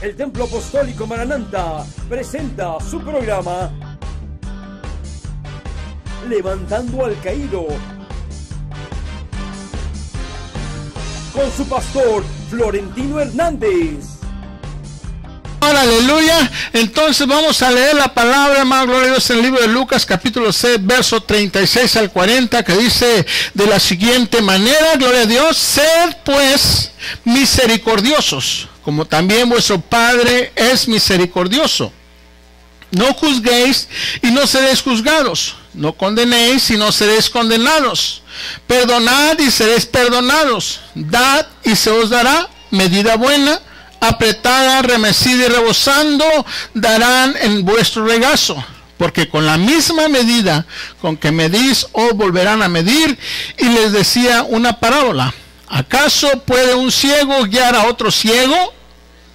El Templo Apostólico Maranatha presenta su programa Levantando al Caído, con su pastor Florentino Hernández. Aleluya. Entonces vamos a leer la palabra, hermano, gloria a Dios, en el libro de Lucas, capítulo 6, verso 36 al 40, que dice de la siguiente manera, gloria a Dios: sed pues misericordiosos, como también vuestro Padre es misericordioso. No juzguéis y no seréis juzgados, no condenéis y no seréis condenados, perdonad y seréis perdonados, dad y se os dará, medida buena, apretada, remecida y rebosando, darán en vuestro regazo, porque con la misma medida con que medís os volverán a medir. Y les decía una parábola: ¿acaso puede un ciego guiar a otro ciego?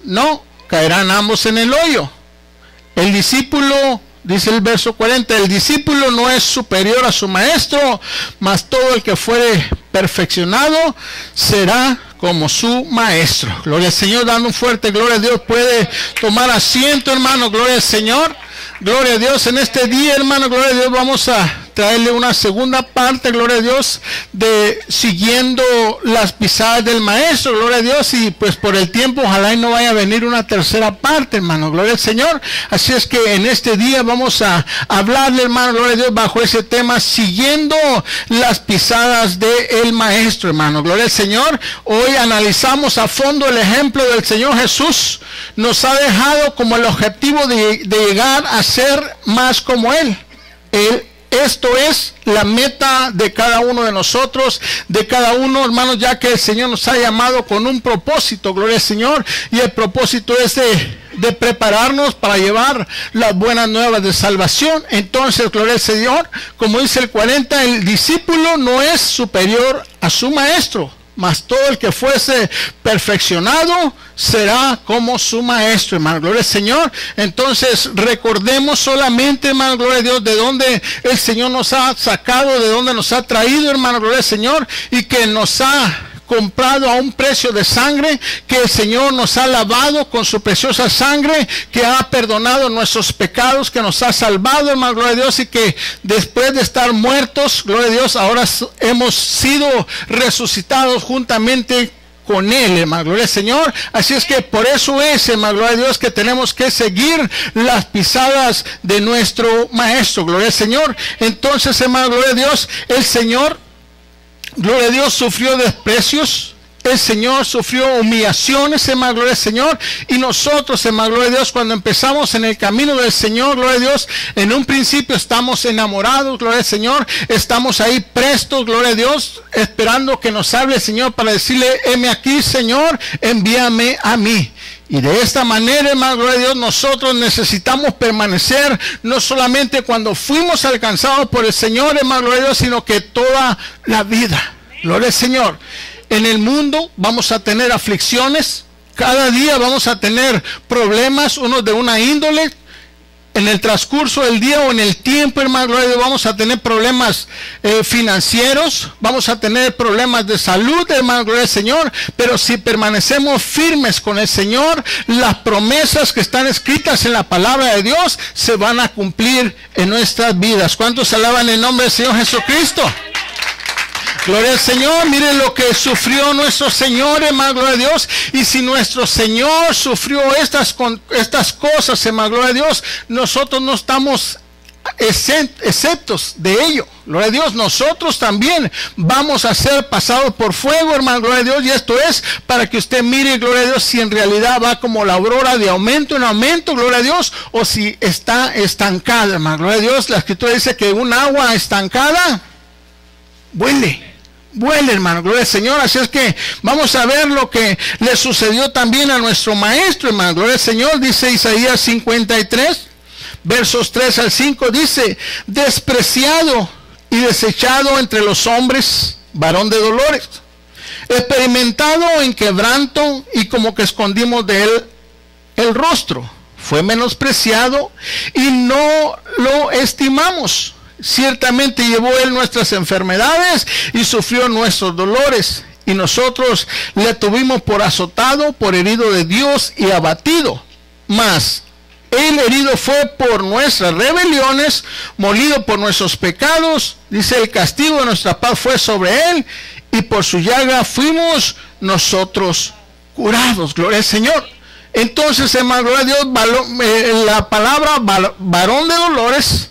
No, caerán ambos en el hoyo. El discípulo, dice el verso 40, el discípulo no es superior a su maestro, mas todo el que fuere perfeccionado será como su maestro. Gloria al Señor, dando un fuerte gloria a Dios. Puede tomar asiento, hermano, gloria al Señor. Gloria a Dios. En este día, hermano, gloria a Dios, vamos a traerle una segunda parte, gloria a Dios, de siguiendo las pisadas del maestro, gloria a Dios. Y pues por el tiempo ojalá y no vaya a venir una tercera parte, hermano, gloria al Señor. Así es que en este día vamos a hablarle, hermano, gloria a Dios, bajo ese tema, siguiendo las pisadas del maestro, hermano, gloria al Señor. Hoy analizamos a fondo el ejemplo del Señor Jesús. Nos ha dejado como el objetivo de llegar a ser más como Él. Esto es la meta de cada uno de nosotros, de cada uno, hermanos, ya que el Señor nos ha llamado con un propósito, gloria al Señor, y el propósito es de prepararnos para llevar las buenas nuevas de salvación. Entonces, gloria al Señor, como dice el 40, el discípulo no es superior a su maestro, mas todo el que fuese perfeccionado será como su maestro, hermano, gloria al Señor. Entonces recordemos solamente, hermano, gloria a Dios, de dónde el Señor nos ha sacado, de dónde nos ha traído, hermano, gloria al Señor, y que nos ha comprado a un precio de sangre, que el Señor nos ha lavado con su preciosa sangre, que ha perdonado nuestros pecados, que nos ha salvado, hermano, gloria a Dios, y que después de estar muertos, gloria a Dios, ahora hemos sido resucitados juntamente con Él, hermano, gloria al Señor. Así es que por eso es, hermano, gloria a Dios, que tenemos que seguir las pisadas de nuestro Maestro, gloria al Señor. Entonces, hermano, gloria a Dios, el Señor, gloria a Dios, sufrió desprecios, el Señor sufrió humillaciones, hermano, gloria al Señor. Y nosotros, hermano, gloria a Dios, cuando empezamos en el camino del Señor, gloria a Dios, en un principio estamos enamorados, gloria al Señor, estamos ahí prestos, gloria a Dios, esperando que nos hable el Señor para decirle: heme aquí, Señor, envíame a mí. Y de esta manera, hermano, gloria a Dios, nosotros necesitamos permanecer, no solamente cuando fuimos alcanzados por el Señor, hermano, gloria a Dios, sino que toda la vida. Gloria al Señor. En el mundo vamos a tener aflicciones, cada día vamos a tener problemas, unos de una índole. En el transcurso del día o en el tiempo, hermano, gloria a Dios, vamos a tener problemas financieros, vamos a tener problemas de salud, hermano, gloria al Señor. Pero si permanecemos firmes con el Señor, las promesas que están escritas en la palabra de Dios se van a cumplir en nuestras vidas. ¿Cuántos alaban el nombre del Señor Jesucristo? Gloria al Señor. Miren lo que sufrió nuestro Señor, hermano, gloria a Dios. Y si nuestro Señor sufrió estas cosas, hermano, gloria a Dios, nosotros no estamos exceptos de ello. Gloria a Dios, nosotros también vamos a ser pasados por fuego, hermano, gloria a Dios. Y esto es para que usted mire, gloria a Dios, si en realidad va como la aurora de aumento en aumento, gloria a Dios, o si está estancada, hermano, gloria a Dios. La Escritura dice que un agua estancada huele, hermano, gloria al Señor. Así es que vamos a ver lo que le sucedió también a nuestro maestro, hermano, gloria al Señor. Dice Isaías 53, versos 3 al 5, dice: despreciado y desechado entre los hombres, varón de dolores, experimentado en quebranto, y como que escondimos de él el rostro. Fue menospreciado y no lo estimamos. Ciertamente llevó él nuestras enfermedades y sufrió nuestros dolores, y nosotros le tuvimos por azotado, por herido de Dios y abatido. Mas el herido fue por nuestras rebeliones, molido por nuestros pecados. Dice, el castigo de nuestra paz fue sobre él, y por su llaga fuimos nosotros curados. Gloria al Señor. Entonces, hermano, gloria a Dios, la palabra varón de dolores,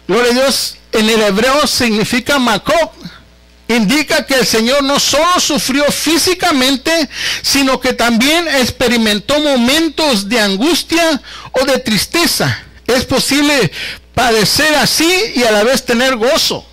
gloria a Dios, en el hebreo significa Macob. Indica que el Señor no solo sufrió físicamente, sino que también experimentó momentos de angustia o de tristeza. Es posible padecer así y a la vez tener gozo.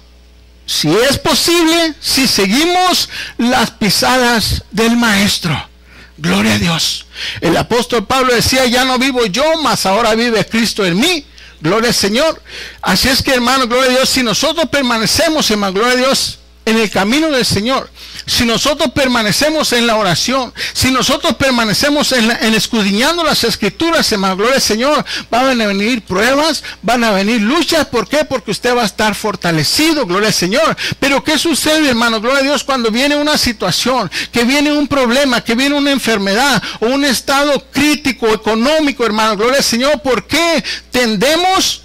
Si es posible, si seguimos las pisadas del Maestro. Gloria a Dios. El apóstol Pablo decía, ya no vivo yo, mas ahora vive Cristo en mí. Gloria al Señor. Así es que, hermano, gloria a Dios, si nosotros permanecemos, hermano, gloria a Dios, en el camino del Señor, si nosotros permanecemos en la oración, si nosotros permanecemos en escudriñando las Escrituras, hermano, gloria al Señor, van a venir pruebas, van a venir luchas. ¿Por qué? Porque usted va a estar fortalecido, gloria al Señor. Pero ¿qué sucede, hermano, gloria a Dios, cuando viene una situación, que viene un problema, que viene una enfermedad o un estado crítico económico, hermano, gloria al Señor? ¿Por qué tendemos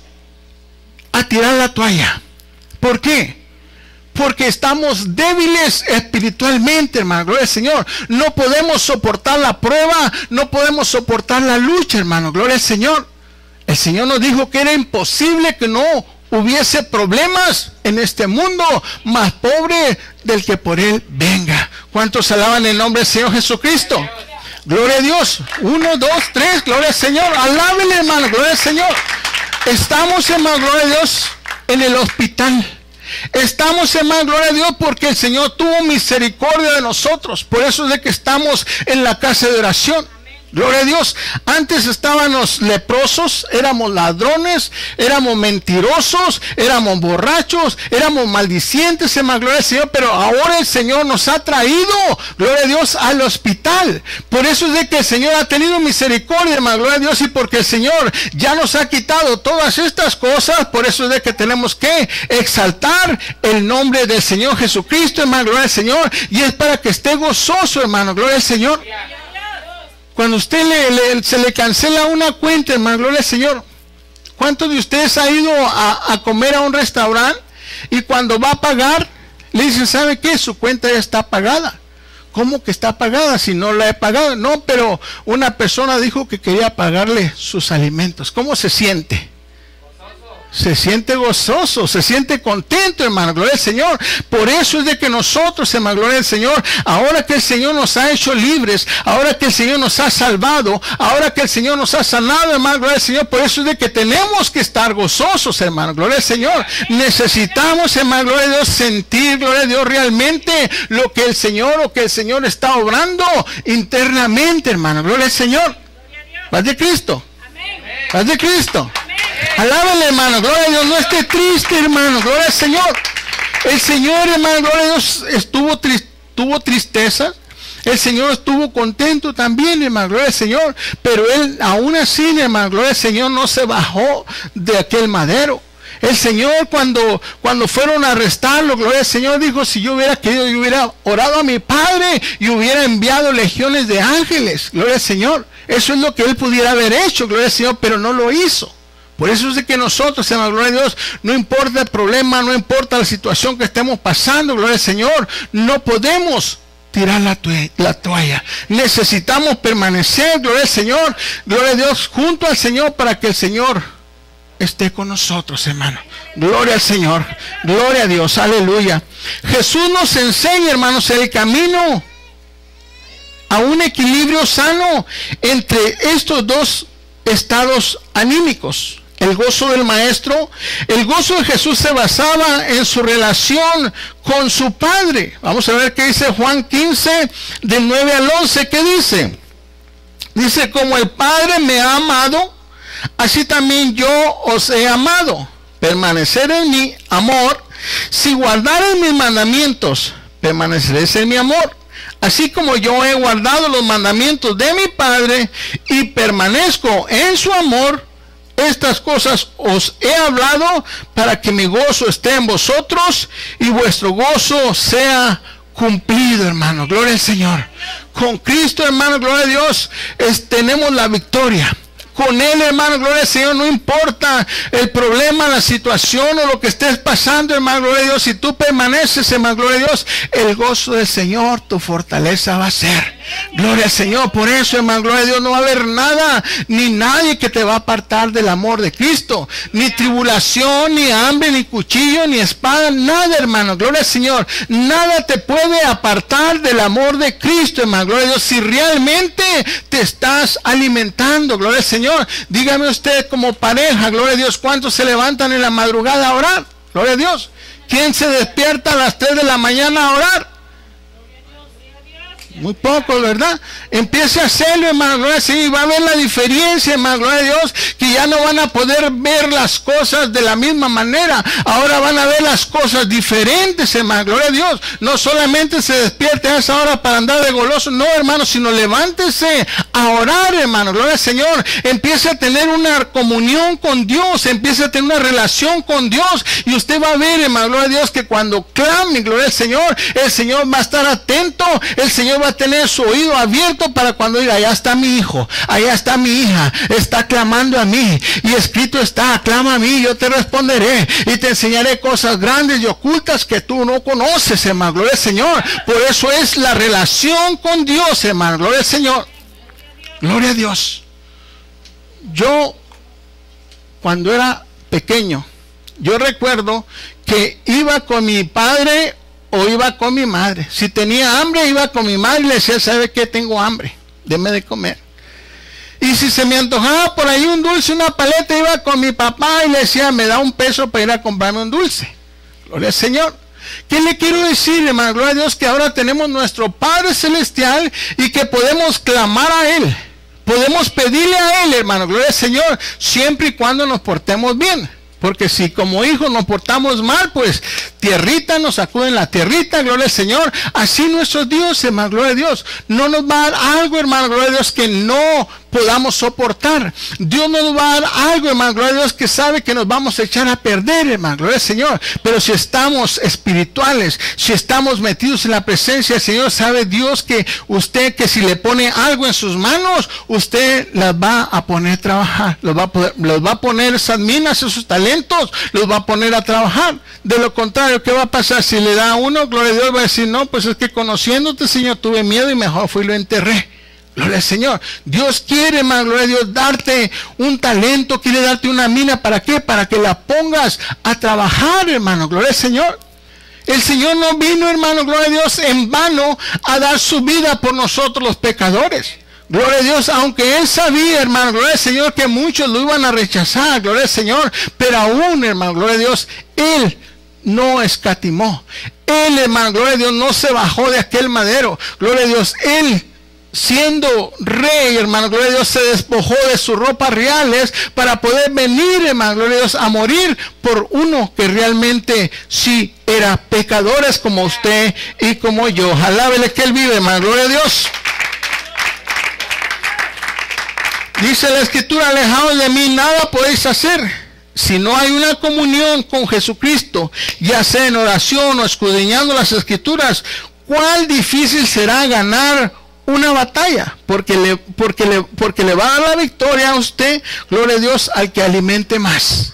a tirar la toalla? ¿Por qué? Porque estamos débiles espiritualmente, hermano, gloria al Señor. No podemos soportar la prueba, no podemos soportar la lucha, hermano, gloria al Señor. El Señor nos dijo que era imposible que no hubiese problemas en este mundo, más pobre del que por él venga. ¿Cuántos alaban el nombre del Señor Jesucristo? Gloria a Dios. 1, 2, 3, gloria al Señor. Alábele, hermano, gloria al Señor. Estamos, hermano, gloria a Dios, en el hospital. Estamos, hermano, gloria a Dios, porque el Señor tuvo misericordia de nosotros. Por eso es de que estamos en la casa de oración. Gloria a Dios. Antes estábamos leprosos, éramos ladrones, éramos mentirosos, éramos borrachos, éramos maldicientes, hermano, gloria al Señor. Pero ahora el Señor nos ha traído, gloria a Dios, al hospital. Por eso es de que el Señor ha tenido misericordia, hermano, gloria a Dios. Y porque el Señor ya nos ha quitado todas estas cosas, por eso es de que tenemos que exaltar el nombre del Señor Jesucristo, hermano, gloria al Señor. Y es para que esté gozoso, hermano, gloria al Señor. Cuando usted se le cancela una cuenta, hermano, gloria al Señor. ¿Cuántos de ustedes ha ido a comer a un restaurante y cuando va a pagar, le dicen, ¿sabe qué? Su cuenta ya está pagada. ¿Cómo que está pagada si no la he pagado? No, pero una persona dijo que quería pagarle sus alimentos. ¿Cómo se siente? Se siente gozoso, se siente contento, hermano, gloria al Señor. Por eso es de que nosotros, hermano, gloria al Señor, ahora que el Señor nos ha hecho libres, ahora que el Señor nos ha salvado, ahora que el Señor nos ha sanado, hermano, gloria al Señor, por eso es de que tenemos que estar gozosos, hermano, gloria al Señor. Necesitamos, hermano, gloria a Dios, sentir, gloria a Dios, realmente lo que el Señor o que el Señor está obrando internamente, hermano, gloria al Señor. Paz de Cristo. Paz de Cristo. Alábale, hermano, gloria a Dios. No esté triste, hermano, gloria al Señor. El Señor, hermano, gloria a Dios, tuvo tristeza. El Señor estuvo contento también, hermano, gloria al Señor. Pero él, aún así, hermano, gloria al Señor, no se bajó de aquel madero. El Señor, cuando fueron a arrestarlo, gloria al Señor, dijo, si yo hubiera querido, yo hubiera orado a mi Padre y hubiera enviado legiones de ángeles, gloria al Señor. Eso es lo que él pudiera haber hecho, gloria al Señor, pero no lo hizo. Por eso es de que nosotros, hermano, gloria a Dios, no importa el problema, no importa la situación que estemos pasando, gloria al Señor, no podemos tirar la toalla. Necesitamos permanecer, gloria al Señor, gloria a Dios, junto al Señor, para que el Señor esté con nosotros, hermano. Gloria al Señor, gloria a Dios, aleluya. Jesús nos enseña, hermanos, el camino a un equilibrio sano entre estos dos estados anímicos. El gozo del Maestro, el gozo de Jesús se basaba en su relación con su Padre. Vamos a ver qué dice Juan 15, del 9 al 11. ¿Qué dice? Dice, como el Padre me ha amado, así también yo os he amado. Permanecer en mi amor. Si guardareis mis mandamientos, permaneceréis en mi amor. Así como yo he guardado los mandamientos de mi Padre y permanezco en su amor, estas cosas os he hablado para que mi gozo esté en vosotros y vuestro gozo sea cumplido, hermano. Gloria al Señor. Con Cristo, hermano, gloria a Dios, tenemos la victoria. Con Él, hermano, gloria al Señor, no importa el problema, la situación o lo que estés pasando, hermano, gloria a Dios. Si tú permaneces, hermano, gloria a Dios, el gozo del Señor, tu fortaleza va a ser. Gloria al Señor. Por eso, hermano, gloria a Dios, no va a haber nada ni nadie que te va a apartar del amor de Cristo. Ni tribulación, ni hambre, ni cuchillo, ni espada, nada, hermano. Gloria al Señor. Nada te puede apartar del amor de Cristo, hermano. Gloria a Dios. Si realmente te estás alimentando, gloria al Señor. Dígame usted como pareja, gloria a Dios, ¿cuántos se levantan en la madrugada a orar? Gloria a Dios. ¿Quién se despierta a las 3 de la mañana a orar? Muy poco, ¿verdad? Empiece a hacerlo, hermano, gloria al Señor, y va a ver la diferencia, hermano, gloria a Dios, que ya no van a poder ver las cosas de la misma manera. Ahora van a ver las cosas diferentes, hermano, gloria a Dios. No solamente se despierte a esa hora para andar de goloso, no, hermano, sino levántese a orar, hermano, gloria al Señor. Empiece a tener una comunión con Dios, empiece a tener una relación con Dios, y usted va a ver, hermano, gloria a Dios, que cuando clame, gloria al Señor, el Señor va a estar atento, el Señor va a tener su oído abierto para cuando diga, allá está mi hijo, allá está mi hija, está clamando a mí, y escrito está, clama a mí, yo te responderé, y te enseñaré cosas grandes y ocultas que tú no conoces, hermano, gloria al Señor. Por eso es la relación con Dios, hermano, gloria al Señor. Gloria a Dios. Yo, cuando era pequeño, yo recuerdo que iba con mi padre o iba con mi madre. Si tenía hambre, iba con mi madre y le decía, ¿sabe qué? Tengo hambre, deme de comer. Y si se me antojaba por ahí un dulce, una paleta, iba con mi papá y le decía, me da un peso para ir a comprarme un dulce. Gloria al Señor. ¿Qué le quiero decir, hermano? Gloria a Dios, que ahora tenemos nuestro Padre Celestial y que podemos clamar a Él. Podemos pedirle a Él, hermano, gloria al Señor, siempre y cuando nos portemos bien. Porque si como hijos nos portamos mal, pues tierrita nos sacuden la tierrita, gloria al Señor. Así nuestro Dios, hermano, gloria a Dios, no nos va a dar algo, hermano, gloria a Dios, que no podamos soportar. Dios nos va a dar algo, hermano, gloria a Dios, que sabe que nos vamos a echar a perder, hermano, gloria al Señor. Pero si estamos espirituales, si estamos metidos en la presencia del Señor, sabe Dios que usted, que si le pone algo en sus manos, usted las va a poner a trabajar, los va a poner esas minas, esos talentos, los va a poner a trabajar. De lo contrario, ¿qué va a pasar? Si le da a uno, gloria a Dios, va a decir, no, pues es que conociéndote, Señor, tuve miedo y mejor fui y lo enterré. Gloria al Señor. Dios quiere, hermano, gloria a Dios, darte un talento, quiere darte una mina. ¿Para qué? Para que la pongas a trabajar, hermano, gloria al Señor. El Señor no vino, hermano, gloria a Dios, en vano a dar su vida por nosotros los pecadores. Gloria a Dios, aunque Él sabía, hermano, gloria al Señor, que muchos lo iban a rechazar, gloria al Señor, pero aún, hermano, gloria a Dios, Él no escatimó. Él, hermano, gloria a Dios, no se bajó de aquel madero. Gloria a Dios, Él, siendo rey, hermano, gloria a Dios, se despojó de sus ropas reales para poder venir, hermano, gloria a Dios, a morir por uno que realmente sí era pecadores como usted y como yo. Alábele que Él vive, hermano, gloria a Dios. Dice la Escritura, alejados de mí nada podéis hacer. Si no hay una comunión con Jesucristo, ya sea en oración o escudriñando las Escrituras, ¿cuál difícil será ganar una batalla? Porque le va a dar la victoria a usted, gloria a Dios, al que alimente más.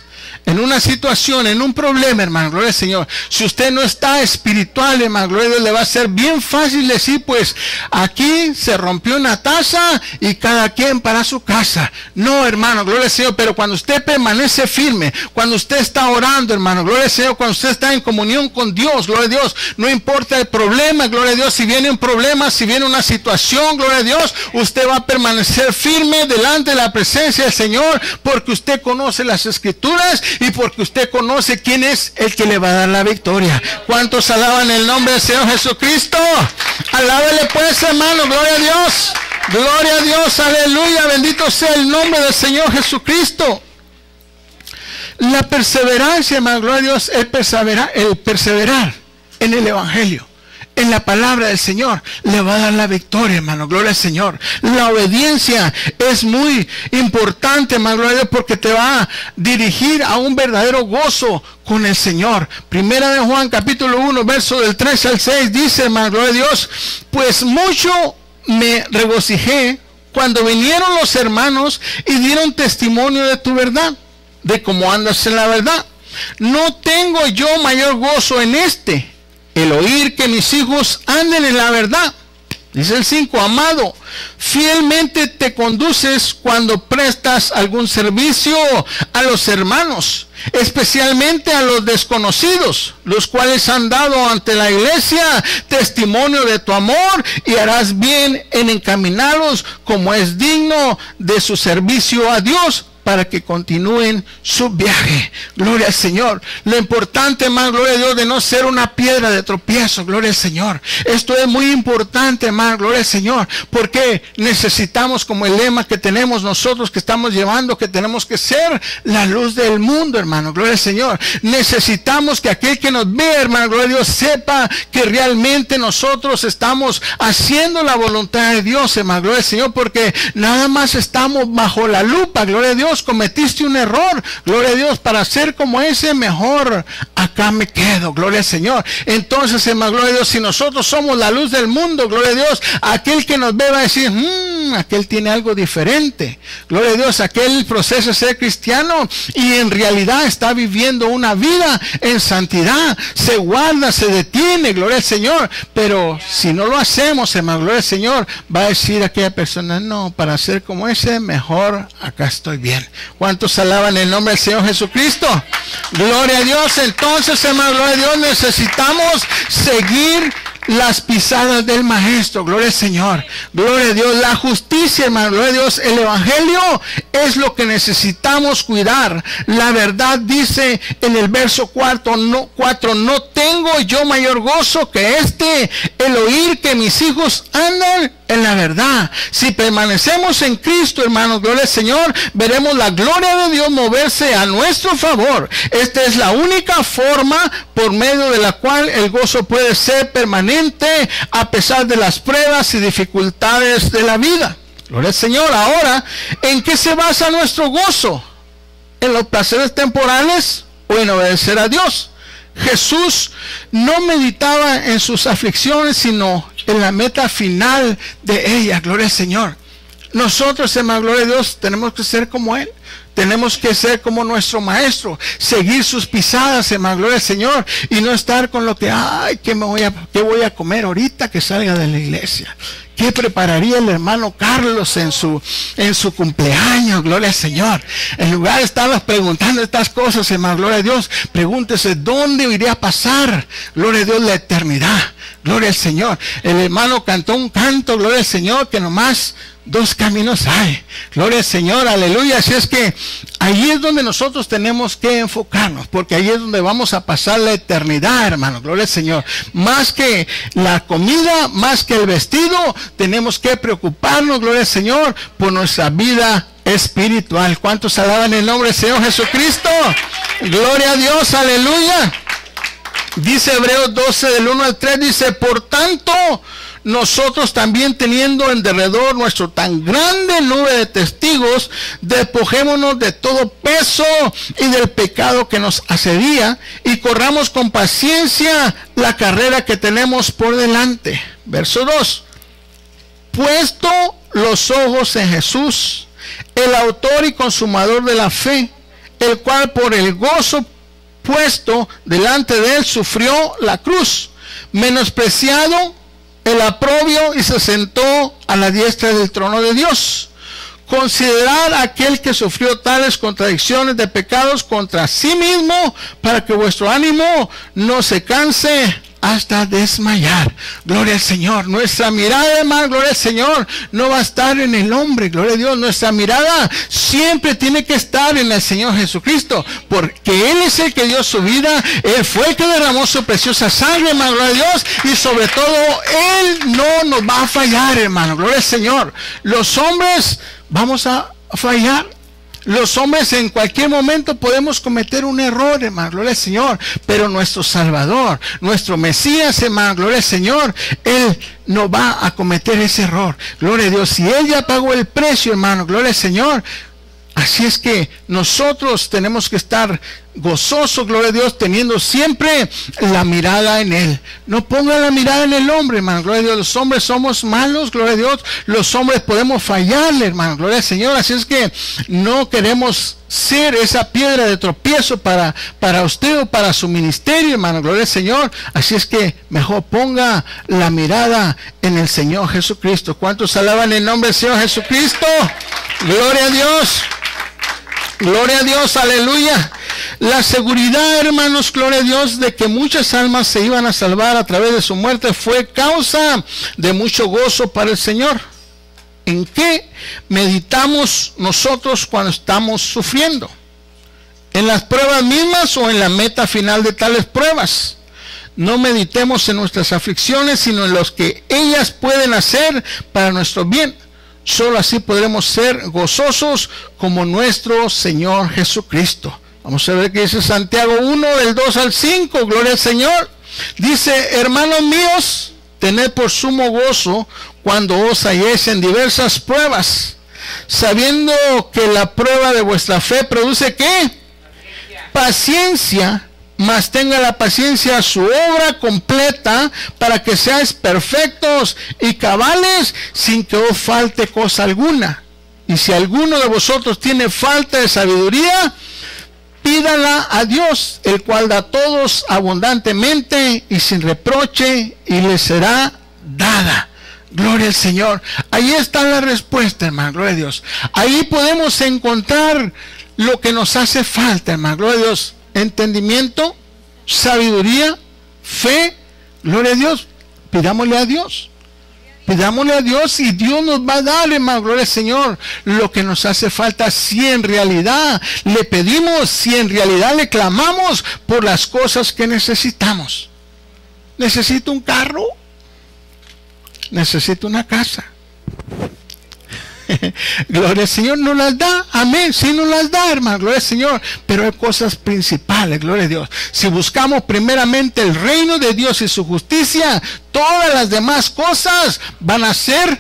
En una situación, en un problema, hermano, gloria al Señor, si usted no está espiritual, hermano, gloria a Dios, le va a ser bien fácil decir, pues, aquí se rompió una taza y cada quien para su casa. No, hermano, gloria al Señor, pero cuando usted permanece firme, cuando usted está orando, hermano, gloria al Señor, cuando usted está en comunión con Dios, gloria a Dios, no importa el problema, gloria a Dios, si viene un problema, si viene una situación, gloria a Dios, usted va a permanecer firme delante de la presencia del Señor, porque usted conoce las Escrituras y porque usted conoce quién es el que le va a dar la victoria. ¿Cuántos alaban el nombre del Señor Jesucristo? Alábele pues, hermano, gloria a Dios. Gloria a Dios, aleluya, bendito sea el nombre del Señor Jesucristo. La perseverancia, hermano, gloria a Dios, el perseverar en el Evangelio. en la palabra del Señor, le va a dar la victoria, hermano. Gloria al Señor. La obediencia es muy importante, hermano, gloria a Dios, porque te va a dirigir a un verdadero gozo con el Señor. Primera de Juan, capítulo 1, verso del 13 al 6, dice, hermano, gloria a Dios, pues mucho me regocijé cuando vinieron los hermanos y dieron testimonio de tu verdad, de cómo andas en la verdad. No tengo yo mayor gozo en el oír que mis hijos anden en la verdad. Dice el 5, amado, fielmente te conduces cuando prestas algún servicio a los hermanos, especialmente a los desconocidos, los cuales han dado ante la iglesia testimonio de tu amor, y harás bien en encaminarlos como es digno de su servicio a Dios, para que continúen su viaje. Gloria al Señor. Lo importante, hermano, gloria a Dios, de no ser una piedra de tropiezo. Gloria al Señor. Esto es muy importante, hermano, gloria al Señor, porque necesitamos, como el lema que tenemos nosotros, que estamos llevando, que tenemos que ser la luz del mundo, hermano, gloria al Señor. Necesitamos que aquel que nos ve, hermano, gloria a Dios, sepa que realmente nosotros estamos haciendo la voluntad de Dios, hermano, gloria al Señor, porque nada más estamos bajo la lupa. Gloria a Dios. Cometiste un error, gloria a Dios, para ser como ese, mejor acá me quedo, gloria al Señor. Entonces, hermano, gloria a Dios, si nosotros somos la luz del mundo, gloria a Dios, aquel que nos ve va a decir, aquel tiene algo diferente, gloria a Dios, aquel procesa ser cristiano y en realidad está viviendo una vida en santidad, se guarda, se detiene, gloria al Señor. Pero si no lo hacemos, hermano, gloria al Señor, va a decir aquella persona, no, para ser como ese, mejor acá estoy bien. ¿Cuántos alaban el nombre del Señor Jesucristo? Gloria a Dios. Entonces, hermano, gloria a Dios, necesitamos seguir las pisadas del Maestro. Gloria al Señor. Gloria a Dios. La justicia, hermano, gloria a Dios. El Evangelio es lo que necesitamos cuidar. La verdad dice en el verso 4, no tengo yo mayor gozo que el oír que mis hijos andan en la verdad. Si permanecemos en Cristo, hermanos, gloria al Señor, veremos la gloria de Dios moverse a nuestro favor. Esta es la única forma por medio de la cual el gozo puede ser permanente a pesar de las pruebas y dificultades de la vida. Gloria al Señor. Ahora, ¿en qué se basa nuestro gozo? ¿En los placeres temporales o en obedecer a Dios? Jesús no meditaba en sus aflicciones, sino en la meta final de ellas. Gloria al Señor. Nosotros, hermano, gloria a Dios, tenemos que ser como Él. Tenemos que ser como nuestro Maestro, seguir sus pisadas, hermano, gloria al Señor, y no estar con lo que, ¿qué voy a comer ahorita que salga de la iglesia? ¿Qué prepararía el hermano Carlos en su cumpleaños? Gloria al Señor. En lugar de estarles preguntando estas cosas, hermano, gloria a Dios, pregúntese, ¿dónde iría a pasar? Gloria a Dios, la eternidad. Gloria al Señor. El hermano cantó un canto, gloria al Señor, que nomás 2 caminos hay. Gloria al Señor, aleluya. Así es que ahí es donde nosotros tenemos que enfocarnos, porque ahí es donde vamos a pasar la eternidad, hermano. Gloria al Señor. Más que la comida, más que el vestido, tenemos que preocuparnos, gloria al Señor, por nuestra vida espiritual. ¿Cuántos alaban el nombre del Señor Jesucristo? Gloria a Dios, aleluya. Dice Hebreos 12, del 1 al 3, dice, por tanto, nosotros también, teniendo en derredor nuestro tan grande nube de testigos, despojémonos de todo peso y del pecado que nos asedia, y corramos con paciencia la carrera que tenemos por delante. Verso 2. Puesto los ojos en Jesús, el autor y consumador de la fe, el cual por el gozo puesto delante de él sufrió la cruz, menospreciado el oprobio, y se sentó a la diestra del trono de Dios. Considerad a aquel que sufrió tales contradicciones de pecados contra sí mismo, para que vuestro ánimo no se canse hasta desmayar. Gloria al Señor. Nuestra mirada, hermano, gloria al Señor, no va a estar en el hombre, gloria a Dios. Nuestra mirada siempre tiene que estar en el Señor Jesucristo, porque Él es el que dio su vida, Él fue el que derramó su preciosa sangre, hermano, gloria a Dios, y sobre todo Él no nos va a fallar, hermano, gloria al Señor. Los hombres vamos a fallar, Los hombres en cualquier momento podemos cometer un error, hermano, gloria al Señor, pero nuestro Salvador, nuestro Mesías, hermano, gloria al Señor, Él no va a cometer ese error, gloria a Dios. Si Él ya pagó el precio, hermano, gloria al Señor. Así es que nosotros tenemos que estar gozosos, gloria a Dios, teniendo siempre la mirada en Él. No ponga la mirada en el hombre, hermano, gloria a Dios. Los hombres somos malos, gloria a Dios. Los hombres podemos fallarle, hermano, gloria al Señor. Así es que no queremos ser esa piedra de tropiezo para usted o para su ministerio, hermano, gloria al Señor. Así es que mejor ponga la mirada en el Señor Jesucristo. ¿Cuántos alaban el nombre del Señor Jesucristo? Gloria a Dios. Gloria a Dios, aleluya. La seguridad, hermanos, gloria a Dios, de que muchas almas se iban a salvar a través de su muerte fue causa de mucho gozo para el Señor. ¿En qué meditamos nosotros cuando estamos sufriendo? ¿En las pruebas mismas o en la meta final de tales pruebas? No meditemos en nuestras aflicciones, sino en los que ellas pueden hacer para nuestro bien. Solo así podremos ser gozosos como nuestro Señor Jesucristo. Vamos a ver qué dice Santiago 1, del 2 al 5, gloria al Señor. Dice, hermanos míos, tened por sumo gozo cuando os halléis en diversas pruebas, sabiendo que la prueba de vuestra fe produce ¿qué? Paciencia. Mas tenga la paciencia su obra completa, para que seáis perfectos y cabales, sin que os falte cosa alguna. Y si alguno de vosotros tiene falta de sabiduría, pídala a Dios, el cual da a todos abundantemente y sin reproche, y le será dada. Gloria al Señor. Ahí está la respuesta, hermano, gloria a Dios. Ahí podemos encontrar lo que nos hace falta, hermano, gloria a Dios. Entendimiento, sabiduría, fe, gloria a Dios. Pidámosle a Dios. Pidámosle a Dios y Dios nos va a dar, hermano, gloria al Señor, lo que nos hace falta si en realidad le pedimos, si en realidad le clamamos por las cosas que necesitamos. ¿Necesito un carro? ¿Necesito una casa? Gloria al Señor, nos las da, amén, sí nos las da, hermano, gloria al Señor, pero hay cosas principales, gloria a Dios. Si buscamos primeramente el reino de Dios y su justicia, todas las demás cosas van a ser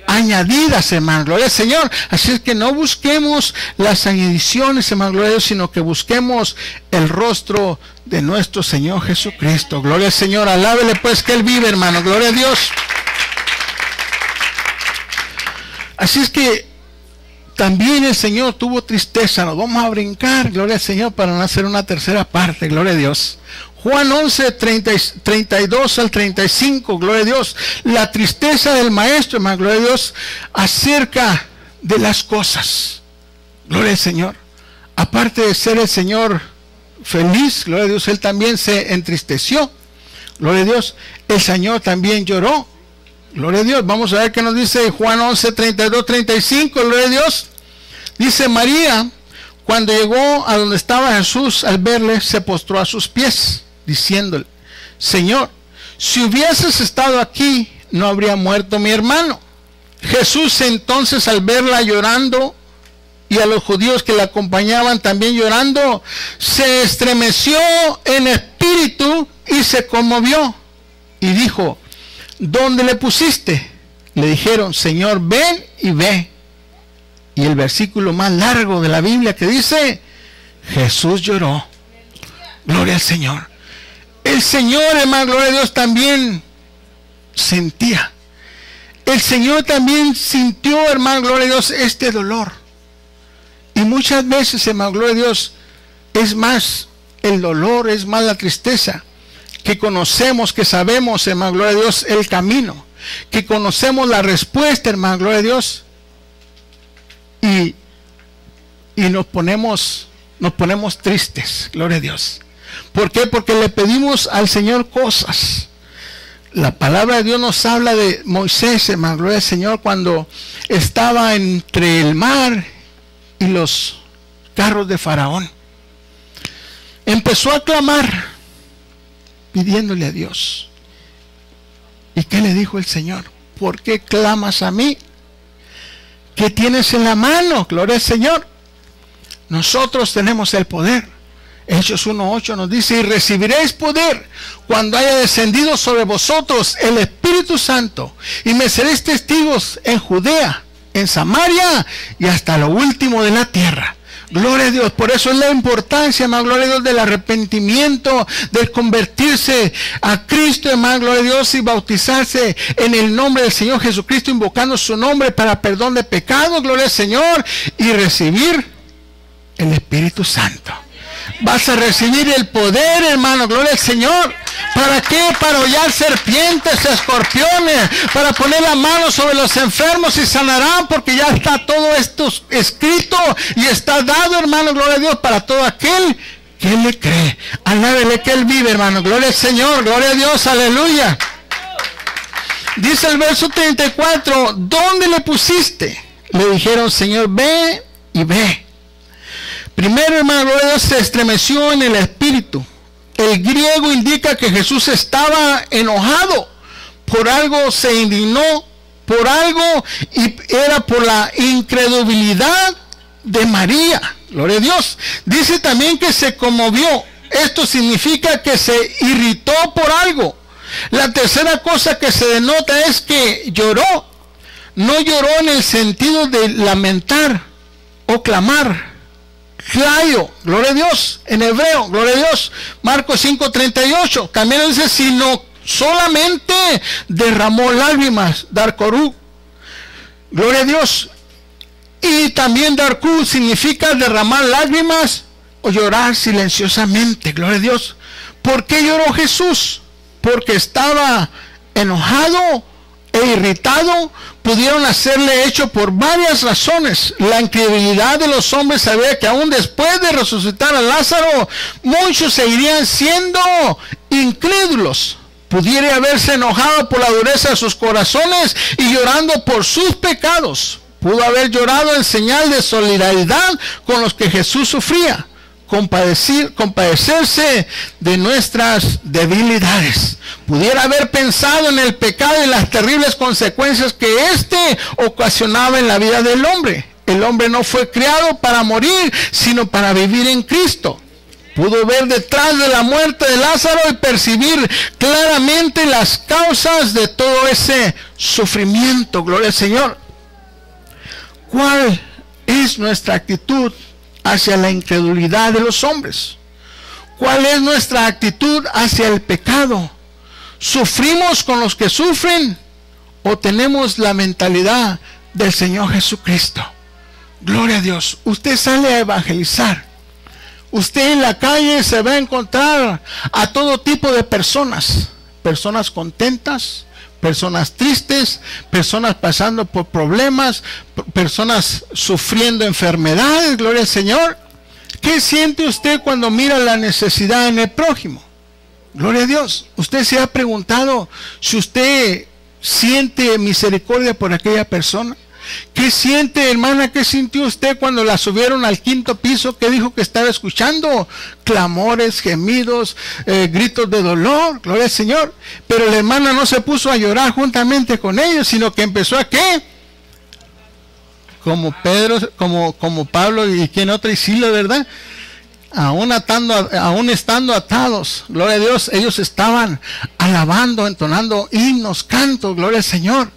añadidas, hermano, gloria al Señor. Así es que no busquemos las añadiciones, hermano, gloria a Dios, sino que busquemos el rostro de nuestro Señor Jesucristo. Gloria al Señor, alábele pues que Él vive, hermano, gloria a Dios. Así es que también el Señor tuvo tristeza. Nos vamos a brincar, gloria al Señor, para no hacer una tercera parte, gloria a Dios. Juan 11, 32 al 35, gloria a Dios. La tristeza del maestro, hermano, gloria a Dios, acerca de las cosas. Gloria al Señor. Aparte de ser el Señor feliz, gloria a Dios, Él también se entristeció. Gloria a Dios. El Señor también lloró. Gloria a Dios. Vamos a ver qué nos dice Juan 11, 32, 35. Gloria a Dios. Dice María, cuando llegó a donde estaba Jesús, al verle, se postró a sus pies, diciéndole, Señor, si hubieses estado aquí, no habría muerto mi hermano. Jesús entonces, al verla llorando, y a los judíos que la acompañaban también llorando, se estremeció en espíritu y se conmovió. Y dijo, ¿dónde le pusiste? Le dijeron, Señor, ven y ve. Y el versículo más largo de la Biblia que dice, Jesús lloró. Gloria al Señor. El Señor, hermano, gloria a Dios, también sentía. El Señor también sintió, hermano, gloria a Dios, este dolor. Y muchas veces, hermano, gloria a Dios, es más el dolor, es más la tristeza, que conocemos, que sabemos, hermano, gloria a Dios, el camino, que conocemos la respuesta, hermano, gloria a Dios, y nos ponemos tristes, gloria a Dios. ¿Por qué? Porque le pedimos al Señor cosas. La palabra de Dios nos habla de Moisés, hermano, gloria al Señor, cuando estaba entre el mar y los carros de Faraón. Empezó a clamar, pidiéndole a Dios. ¿Y qué le dijo el Señor? ¿Por qué clamas a mí? ¿Qué tienes en la mano? Gloria al Señor. Nosotros tenemos el poder. Hechos 1:8 nos dice: y recibiréis poder cuando haya descendido sobre vosotros el Espíritu Santo, y me seréis testigos en Judea, en Samaria y hasta lo último de la tierra. Gloria a Dios. Por eso es la importancia, hermano, gloria a Dios, del arrepentimiento, del convertirse a Cristo, hermano, gloria a Dios, y bautizarse en el nombre del Señor Jesucristo, invocando su nombre para perdón de pecados, gloria al Señor, y recibir el Espíritu Santo. Vas a recibir el poder, hermano, gloria al Señor. ¿Para qué? Para hollar serpientes, escorpiones, para poner la mano sobre los enfermos y sanarán, porque ya está todo esto escrito y está dado, hermano, gloria a Dios, para todo aquel que le cree. Alábele que Él vive, hermano, gloria al Señor, gloria a Dios, aleluya. Dice el verso 34, ¿dónde le pusiste? Le dijeron, Señor, ve y ve. Primero, hermano, gloria a Dios, se estremeció en el espíritu. El griego indica que Jesús estaba enojado, por algo se indignó, por algo, y era por la incredulidad de María. Gloria a Dios. Dice también que se conmovió. Esto significa que se irritó por algo. La tercera cosa que se denota es que lloró. No lloró en el sentido de lamentar o clamar. Clayo, gloria a Dios, en hebreo, gloria a Dios. Marcos 5:38, también dice, sino solamente derramó lágrimas, darcorú, gloria a Dios. Y también darcú significa derramar lágrimas o llorar silenciosamente, gloria a Dios. ¿Por qué lloró Jesús? Porque estaba enojado e irritado. Pudieron hacerle hecho por varias razones. La incredulidad de los hombres sabía que aún después de resucitar a Lázaro, muchos seguirían siendo incrédulos. Pudiera haberse enojado por la dureza de sus corazones y llorando por sus pecados. Pudo haber llorado en señal de solidaridad con los que Jesús sufría. Compadecerse de nuestras debilidades. Pudiera haber pensado en el pecado y las terribles consecuencias que éste ocasionaba en la vida del hombre. El hombre no fue creado para morir, sino para vivir en Cristo. Pudo ver detrás de la muerte de Lázaro y percibir claramente las causas de todo ese sufrimiento. Gloria al Señor. ¿Cuál es nuestra actitud hacia la incredulidad de los hombres? ¿Cuál es nuestra actitud hacia el pecado? ¿Sufrimos con los que sufren o tenemos la mentalidad del Señor Jesucristo? Gloria a Dios. Usted sale a evangelizar. Usted en la calle se va a encontrar a todo tipo de personas. Personas contentas, personas tristes, personas pasando por problemas, personas sufriendo enfermedades, gloria al Señor. ¿Qué siente usted cuando mira la necesidad en el prójimo? Gloria a Dios. ¿Usted se ha preguntado si usted siente misericordia por aquella persona? ¿Qué siente, hermana? ¿Qué sintió usted cuando la subieron al 5º piso? ¿Qué dijo que estaba escuchando? Clamores, gemidos, gritos de dolor, gloria al Señor. Pero la hermana no se puso a llorar juntamente con ellos, sino que empezó a ¿qué? Como Pedro, como Pablo y quien otro, y Sila, ¿verdad? Aún estando atados, gloria a Dios, ellos estaban alabando, entonando himnos, cantos, gloria al Señor.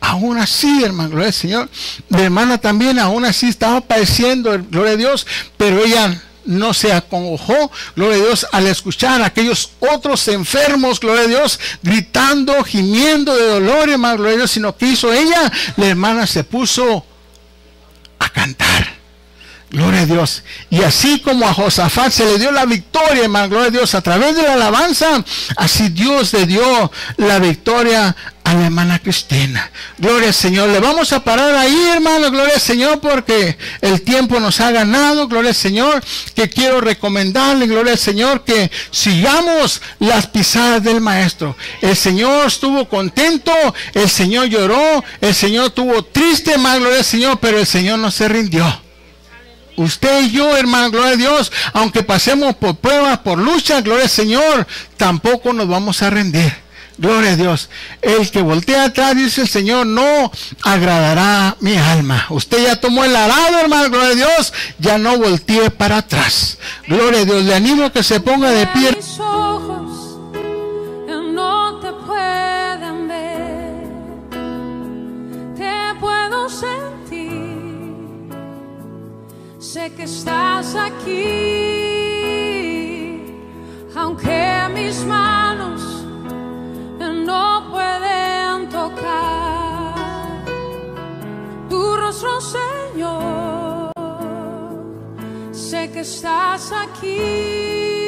Aún así, hermano, gloria al Señor. Mi hermana también aún así estaba padeciendo, gloria a Dios, pero ella no se acongojó, gloria a Dios, al escuchar a aquellos otros enfermos, gloria a Dios, gritando, gimiendo de dolor, hermano, gloria a Dios, sino que hizo ella, la hermana se puso a cantar. Gloria a Dios. Y así como a Josafat se le dio la victoria, hermano, gloria a Dios, a través de la alabanza, así Dios le dio la victoria a la hermana Cristina. Gloria al Señor. Le vamos a parar ahí, hermano, gloria al Señor, porque el tiempo nos ha ganado, gloria al Señor, que quiero recomendarle, gloria al Señor, que sigamos las pisadas del Maestro. El Señor estuvo contento, el Señor lloró, el Señor estuvo triste, hermano, gloria al Señor, pero el Señor no se rindió. Usted y yo, hermano, gloria a Dios, aunque pasemos por pruebas, por luchas, gloria al Señor, tampoco nos vamos a rendir. Gloria a Dios. El que voltea atrás, dice el Señor, no agradará mi alma. Usted ya tomó el arado, hermano, gloria a Dios, ya no voltee para atrás. Gloria a Dios. Le animo a que se ponga de pie. Mis ojos no te pueden ver, te puedo sentir, sé que estás aquí, aunque mis manos no pueden tocar tu rostro, Señor, sé que estás aquí.